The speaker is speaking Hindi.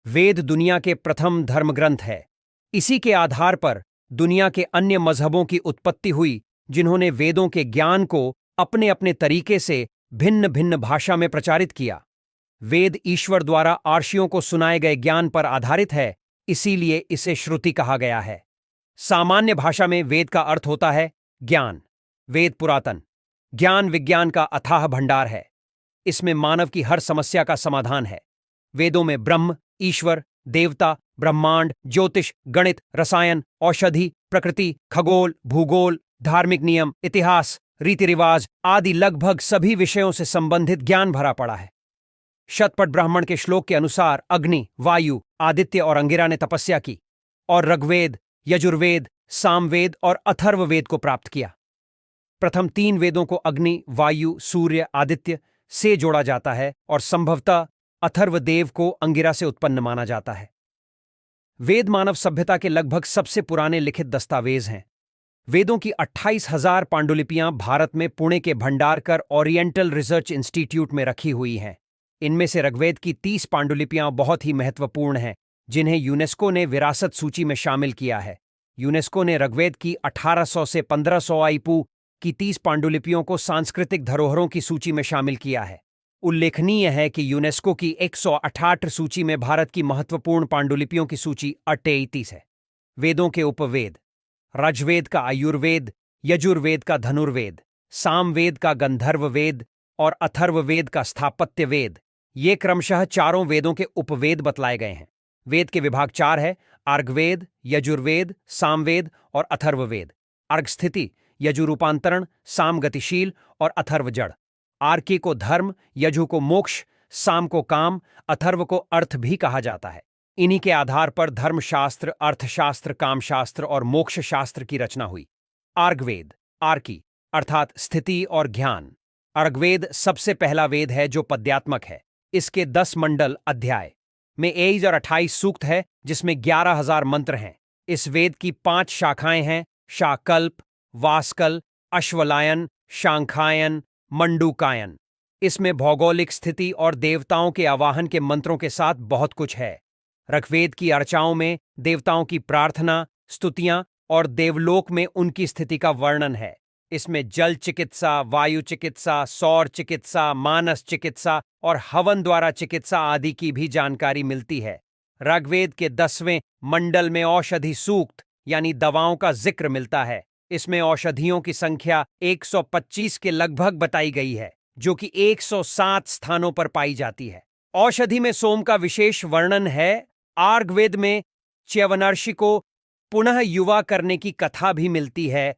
वेद दुनिया के प्रथम धर्मग्रंथ है। इसी के आधार पर दुनिया के अन्य मजहबों की उत्पत्ति हुई, जिन्होंने वेदों के ज्ञान को अपने अपने तरीके से भिन्न भिन्न भाषा में प्रचारित किया। वेद ईश्वर द्वारा आर्षियों को सुनाए गए ज्ञान पर आधारित है, इसीलिए इसे श्रुति कहा गया है। सामान्य भाषा में वेद का अर्थ होता है ज्ञान। वेद पुरातन ज्ञान विज्ञान का अथाह भंडार है। इसमें मानव की हर समस्या का समाधान है। वेदों में ब्रह्म, ईश्वर, देवता, ब्रह्मांड, ज्योतिष, गणित, रसायन, औषधि, प्रकृति, खगोल, भूगोल, धार्मिक नियम, इतिहास, रीति रिवाज आदि लगभग सभी विषयों से संबंधित ज्ञान भरा पड़ा है। शतपथ ब्राह्मण के श्लोक के अनुसार अग्नि, वायु, आदित्य और अंगिरा ने तपस्या की और ऋग्वेद, यजुर्वेद, सामवेद और अथर्ववेद को प्राप्त किया। प्रथम 3 वेदों को अग्नि, वायु, सूर्य, आदित्य से जोड़ा जाता है और संभवतः अथर्वदेव को अंगिरा से उत्पन्न माना जाता है। वेद मानव सभ्यता के लगभग सबसे पुराने लिखित दस्तावेज हैं। वेदों की 28,000 पांडुलिपियां भारत में पुणे के भंडारकर ओरिएंटल रिसर्च इंस्टीट्यूट में रखी हुई हैं। इनमें से ऋग्वेद की 30 पांडुलिपियां बहुत ही महत्वपूर्ण हैं, जिन्हें यूनेस्को ने विरासत सूची में शामिल किया है। यूनेस्को ने ऋग्वेद की 1800 से 1500 ईपू की 30 पांडुलिपियों को सांस्कृतिक धरोहरों की सूची में शामिल किया है। उल्लेखनीय है कि यूनेस्को की 168 सूची में भारत की महत्वपूर्ण पांडुलिपियों की सूची 38 है। वेदों के उपवेद: ऋग्वेद का आयुर्वेद, यजुर्वेद का धनुर्वेद, सामवेद का गंधर्व वेद और अथर्ववेद का स्थापत्य वेद, ये क्रमशः चारों वेदों के उपवेद बतलाए गए हैं। वेद के विभाग 4 है: अर्घवेद, यजुर्वेद, सामवेद और अथर्ववेद। अर्घ स्थिति, यजु रूपांतरण, साम गतिशील और अथर्व जड़। आर्की को धर्म, यजु को मोक्ष, साम को काम, अथर्व को अर्थ भी कहा जाता है। इन्हीं के आधार पर धर्मशास्त्र, अर्थशास्त्र, कामशास्त्र और मोक्ष शास्त्र की रचना हुई। अर्घवेद, आर्की अर्थात स्थिति और ज्ञान। अर्घवेद सबसे पहला वेद है जो पद्यात्मक है। इसके 10 मंडल अध्याय में 21 और 28 सूक्त है, जिसमें 11,000 मंत्र हैं। इस वेद की 5 शाखाएं हैं: शाकल्प, वास्कल, अश्वलायन, शांखायन, मंडूकायन। इसमें भौगोलिक स्थिति और देवताओं के आवाहन के मंत्रों के साथ बहुत कुछ है। ऋग्वेद की अर्चाओं में देवताओं की प्रार्थना, स्तुतियां और देवलोक में उनकी स्थिति का वर्णन है। इसमें जल चिकित्सा, वायु चिकित्सा, सौर चिकित्सा, मानस चिकित्सा और हवन द्वारा चिकित्सा आदि की भी जानकारी मिलती है। ऋग्वेद के 10वें मंडल में औषधि सूक्त यानी दवाओं का जिक्र मिलता है। इसमें औषधियों की संख्या 125 के लगभग बताई गई है, जो कि 107 स्थानों पर पाई जाती है। औषधि में सोम का विशेष वर्णन है। अर्घवेद में च्यवनर्षि को पुनः युवा करने की कथा भी मिलती है,